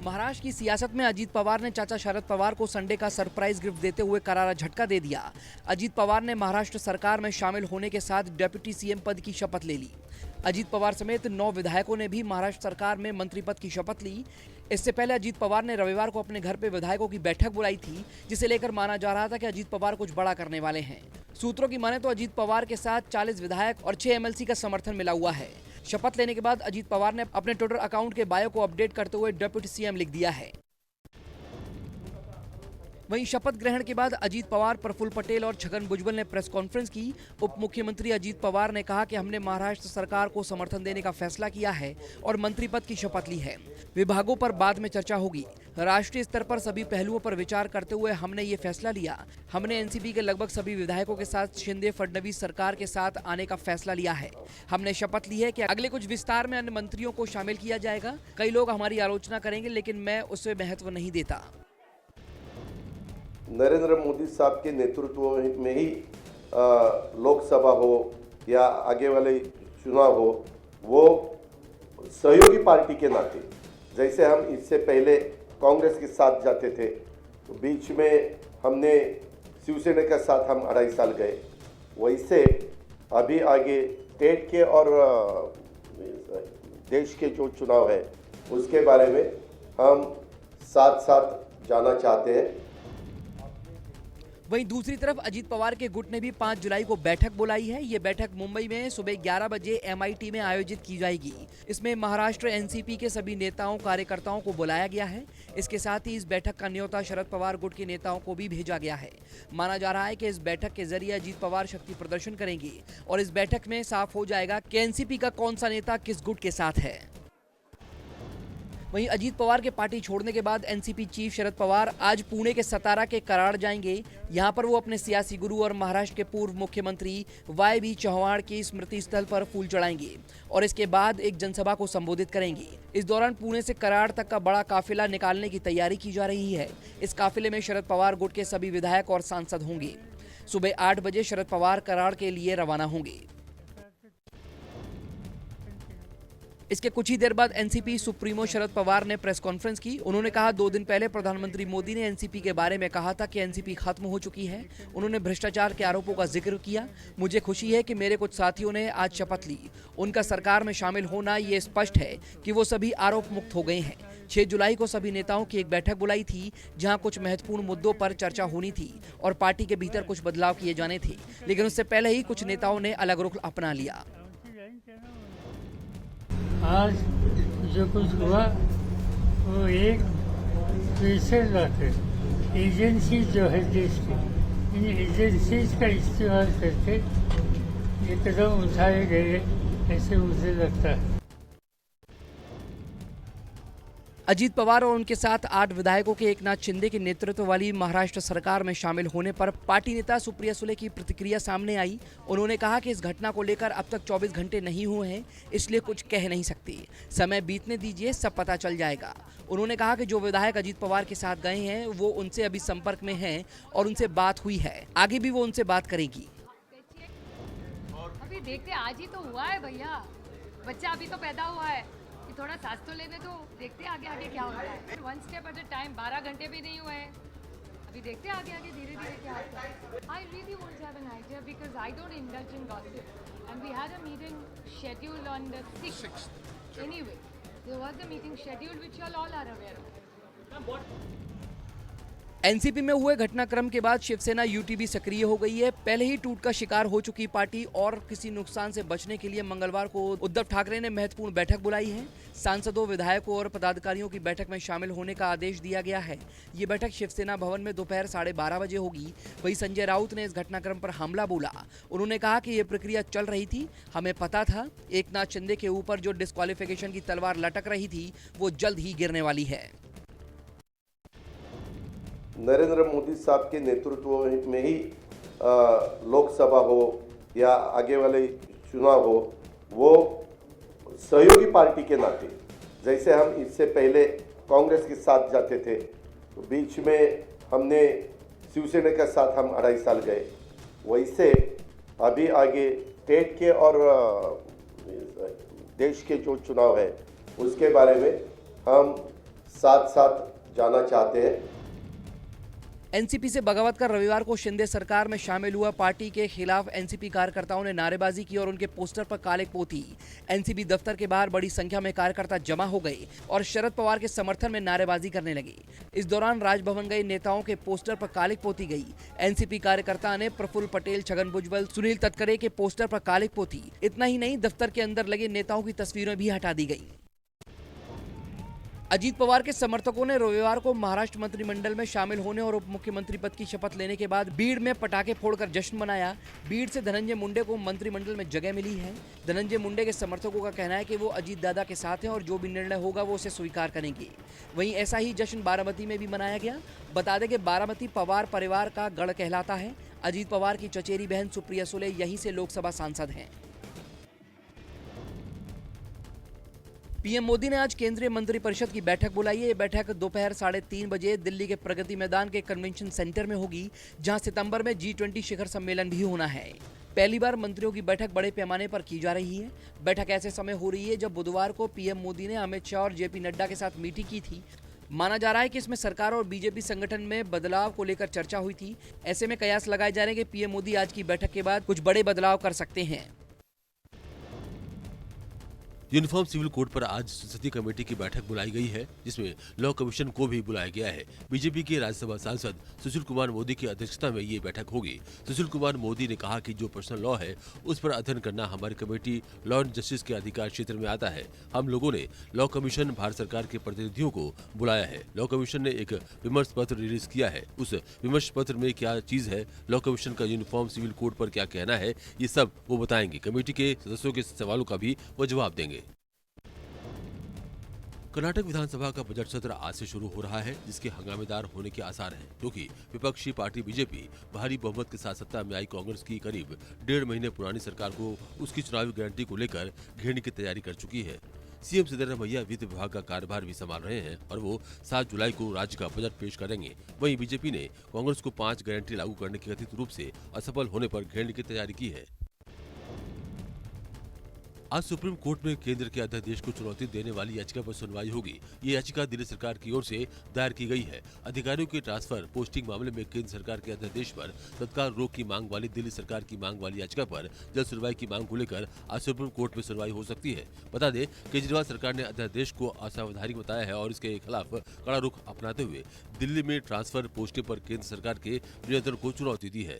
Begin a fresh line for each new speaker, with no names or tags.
महाराष्ट्र की सियासत में अजीत पवार ने चाचा शरद पवार को संडे का सरप्राइज गिफ्ट देते हुए करारा झटका दे दिया। अजीत पवार ने महाराष्ट्र सरकार में शामिल होने के साथ डिप्टी सीएम पद की शपथ ले ली। अजीत पवार समेत 9 विधायकों ने भी महाराष्ट्र सरकार में मंत्री पद की शपथ ली। इससे पहले अजीत पवार ने रविवार को अपने घर पे विधायकों की बैठक बुलाई थी, जिसे लेकर माना जा रहा था कि अजीत पवार कुछ बड़ा करने वाले हैं। सूत्रों की माने तो अजीत पवार के साथ 40 विधायक और 6 एमएलसी का समर्थन मिला हुआ है। शपथ लेने के बाद अजीत पवार ने अपने ट्विटर अकाउंट के बायो को अपडेट करते हुए डिप्टी सीएम लिख दिया है। वहीं शपथ ग्रहण के बाद अजीत पवार, प्रफुल्ल पटेल और छगन भुजबल ने प्रेस कॉन्फ्रेंस की। उप मुख्यमंत्री अजीत पवार ने कहा कि हमने महाराष्ट्र सरकार को समर्थन देने का फैसला किया है और मंत्री पद की शपथ ली है। विभागों पर बाद में चर्चा होगी। राष्ट्रीय स्तर पर सभी पहलुओं पर विचार करते हुए हमने ये फैसला लिया। हमने एनसीपी के लगभग सभी विधायकों के साथ शिंदे फडणवीस सरकार के साथ आने का फैसला लिया है। हमने शपथ ली है कि अगले कुछ विस्तार में अन्य मंत्रियों को शामिल किया जाएगा। कई लोग हमारी आलोचना करेंगे, लेकिन मैं उससे महत्व नहीं देता।
नरेंद्र मोदी साहब के नेतृत्व में ही लोकसभा हो या आगे वाले चुनाव हो, वो सहयोगी पार्टी के नाते, जैसे हम इससे पहले कांग्रेस के साथ जाते थे, तो बीच में हमने शिवसेना के साथ हम 2.5 साल गए, वैसे अभी आगे स्टेट के और देश के जो चुनाव है उसके बारे में हम साथ साथ जाना चाहते हैं।
वहीं दूसरी तरफ अजीत पवार के गुट ने भी 5 जुलाई को बैठक बुलाई है। ये बैठक मुंबई में सुबह 11 बजे MIT में आयोजित की जाएगी। इसमें महाराष्ट्र एनसीपी के सभी नेताओं कार्यकर्ताओं को बुलाया गया है। इसके साथ ही इस बैठक का न्योता शरद पवार गुट के नेताओं को भी भेजा गया है। माना जा रहा है कि इस बैठक के जरिए अजीत पवार शक्ति प्रदर्शन करेंगे और इस बैठक में साफ हो जाएगा कि एनसीपी का कौन सा नेता किस गुट के साथ है। वहीं अजीत पवार के पार्टी छोड़ने के बाद एनसीपी चीफ शरद पवार आज पुणे के सतारा के कराड़ जाएंगे। यहां पर वो अपने सियासी गुरु और महाराष्ट्र के पूर्व मुख्यमंत्री YB चौहान की स्मृति स्थल पर फूल चढ़ाएंगे और इसके बाद एक जनसभा को संबोधित करेंगे। इस दौरान पुणे से कराड़ तक का बड़ा काफिला निकालने की तैयारी की जा रही है। इस काफिले में शरद पवार गुट के सभी विधायक और सांसद होंगे। सुबह 8 बजे शरद पवार कराड़ के लिए रवाना होंगे। इसके कुछ ही देर बाद एनसीपी सुप्रीमो शरद पवार ने प्रेस कॉन्फ्रेंस की। उन्होंने कहा 2 दिन पहले प्रधानमंत्री मोदी ने एनसीपी के बारे में कहा था कि एनसीपी खत्म हो चुकी है। उन्होंने भ्रष्टाचार के आरोपों का जिक्र किया। मुझे खुशी है कि मेरे कुछ साथियों ने आज शपथ ली। उनका सरकार में शामिल होना ये स्पष्ट है कि वो सभी आरोप मुक्त हो गए हैं। 6 जुलाई को सभी नेताओं की एक बैठक बुलाई थी, जहां कुछ महत्वपूर्ण मुद्दों पर चर्चा होनी थी और पार्टी के भीतर कुछ बदलाव किए जाने थे, लेकिन उससे पहले ही कुछ नेताओं ने अलग रुख अपना लिया।
आज जो कुछ हुआ वो एक विशेष बात है। एजेंसी जो है देश की, इन एजेंसीज का इस्तेमाल करके ये कदम उठाए गए, ऐसे मुझे लगता है।
अजीत पवार और उनके साथ 8 विधायकों के एकनाथ शिंदे के नेतृत्व वाली महाराष्ट्र सरकार में शामिल होने पर पार्टी नेता सुप्रिया सुले की प्रतिक्रिया सामने आई। उन्होंने कहा कि इस घटना को लेकर अब तक 24 घंटे नहीं हुए हैं, इसलिए कुछ कह नहीं सकती। समय बीतने दीजिए, सब पता चल जाएगा। उन्होंने कहा कि जो विधायक अजीत पवार के साथ गए हैं वो उनसे अभी संपर्क में हैं और उनसे बात हुई है। आगे भी वो उनसे बात करेगी।
अभी देखते, आज ही तो हुआ है भैया, बच्चा अभी तो पैदा हुआ है, थोड़ा सांस तो लेने दो, देखते आगे आगे क्या होता है। 1 स्टेप एट अ टाइम। 12 घंटे भी नहीं हुए हैं, अभी देखते आगे आगे धीरे धीरे क्या होता है। I really won't have an idea because I don't indulge in gossip and we had a meeting scheduled on the 6th anyway there was a meeting scheduled which you all are aware of.
NCP में हुए घटनाक्रम के बाद Shiv Sena UTV सक्रिय हो गई है। पहले ही टूट का शिकार हो चुकी पार्टी और किसी नुकसान से बचने के लिए मंगलवार को उद्धव ठाकरे ने महत्वपूर्ण बैठक बुलाई है। सांसदों, विधायकों और पदाधिकारियों की बैठक में शामिल होने का आदेश दिया गया है। ये बैठक शिवसेना भवन में दोपहर 12:30 बजे होगी। वहीं संजय राउत ने इस घटनाक्रम पर हमला बोला। उन्होंने कहा कि ये प्रक्रिया चल रही थी, हमें पता था एकनाथ शिंदे के ऊपर जो डिस्क्वालिफिकेशन की तलवार लटक रही थी वो जल्द ही गिरने वाली है।
नरेंद्र मोदी साहब के नेतृत्व में ही लोकसभा हो या आगे वाले चुनाव हो, वो सहयोगी पार्टी के नाते, जैसे हम इससे पहले कांग्रेस के साथ जाते थे, तो बीच में हमने शिवसेना के साथ हम 2.5 साल गए, वैसे अभी आगे स्टेट के और देश के जो चुनाव है उसके बारे में हम साथ साथ जाना चाहते हैं।
एनसीपी से बगावत कर रविवार को शिंदे सरकार में शामिल हुआ पार्टी के खिलाफ एनसीपी कार्यकर्ताओं ने नारेबाजी की और उनके पोस्टर पर काले पोती। एनसीपी दफ्तर के बाहर बड़ी संख्या में कार्यकर्ता जमा हो गए और शरद पवार के समर्थन में नारेबाजी करने लगे। इस दौरान राजभवन गए नेताओं के पोस्टर पर कालिक पोती गई। एनसीपी कार्यकर्ता ने प्रफुल्ल पटेल, छगन भुजबल, सुनील तटकरे के पोस्टर पर कालिक पोती। इतना ही नहीं, दफ्तर के अंदर लगे नेताओं की तस्वीरें भी हटा दी गई। अजीत पवार के समर्थकों ने रविवार को महाराष्ट्र मंत्रिमंडल में शामिल होने और उप मुख्यमंत्री पद की शपथ लेने के बाद बीड़ में पटाखे फोड़कर जश्न मनाया। बीड़ से धनंजय मुंडे को मंत्रिमंडल में जगह मिली है। धनंजय मुंडे के समर्थकों का कहना है कि वो अजीत दादा के साथ हैं और जो भी निर्णय होगा वो उसे स्वीकार करेंगे। वहीं ऐसा ही जश्न बारामती में भी मनाया गया। बता दें कि बारामती पवार परिवार का गढ़ कहलाता है। अजीत पवार की चचेरी बहन सुप्रिया सुले यहीं से लोकसभा सांसद हैं। पीएम मोदी ने आज केंद्रीय मंत्रिपरिषद की बैठक बुलाई है। ये बैठक दोपहर 3:30 बजे दिल्ली के प्रगति मैदान के कन्वेंशन सेंटर में होगी, जहां सितंबर में G20 शिखर सम्मेलन भी होना है। पहली बार मंत्रियों की बैठक बड़े पैमाने पर की जा रही है। बैठक ऐसे समय हो रही है जब बुधवार को पीएम मोदी ने अमित शाह और जेपी नड्डा के साथ मीटिंग की थी। माना जा रहा है कि इसमें सरकार और बीजेपी संगठन में बदलाव को लेकर चर्चा हुई थी। ऐसे में कयास लगाए जा रहे हैं कि पीएम मोदी आज की बैठक के बाद कुछ बड़े बदलाव कर सकते हैं।
यूनिफॉर्म सिविल कोड पर आज संसदीय कमेटी की बैठक बुलाई गई है, जिसमें लॉ कमीशन को भी बुलाया गया है। बीजेपी के राज्यसभा सांसद सुशील कुमार मोदी की अध्यक्षता में ये बैठक होगी। सुशील कुमार मोदी ने कहा कि जो पर्सनल लॉ है उस पर अध्ययन करना हमारी कमेटी लॉ एंड जस्टिस के अधिकार क्षेत्र में आता है। हम लोगों ने लॉ कमीशन भारत सरकार के प्रतिनिधियों को बुलाया है। लॉ कमीशन ने एक विमर्श पत्र रिलीज किया है। उस विमर्श पत्र में क्या चीज है, लॉ कमीशन का यूनिफॉर्म सिविल कोड पर क्या कहना है, ये सब वो बताएंगे। कमेटी के सदस्यों के सवालों का भी वो जवाब देंगे। कर्नाटक विधानसभा का बजट सत्र आज से शुरू हो रहा है, जिसके हंगामेदार होने के आसार हैं, क्योंकि विपक्षी पार्टी बीजेपी भारी बहुमत के साथ सत्ता में आई कांग्रेस की करीब 1.5 महीने पुरानी सरकार को उसकी चुनावी गारंटी को लेकर घेरने की तैयारी कर चुकी है। सीएम सिद्धरामैया वित्त विभाग का कार्यभार भी संभाल रहे हैं और वो 7 जुलाई को राज्य का बजट पेश करेंगे। वहीं बीजेपी ने कांग्रेस को 5 गारंटी लागू करने के कथित रूप से असफल होने पर घेरने की तैयारी की है। आज सुप्रीम कोर्ट में केंद्र के अध्यादेश को चुनौती देने वाली याचिका पर सुनवाई होगी। ये याचिका दिल्ली सरकार की ओर से दायर की गई है। अधिकारियों के ट्रांसफर पोस्टिंग मामले में केंद्र सरकार के अध्यादेश पर तत्काल रोक की मांग वाली दिल्ली सरकार की मांग वाली याचिका पर जल्द सुनवाई की मांग को लेकर आज सुप्रीम कोर्ट में सुनवाई हो सकती है। बता दें, केजरीवाल सरकार ने अध्यादेश को असंवैधानिक बताया है और इसके खिलाफ कड़ा रुख अपनाते हुए दिल्ली में ट्रांसफर पोस्टिंग पर केंद्र सरकार के नियंत्रण को चुनौती दी है।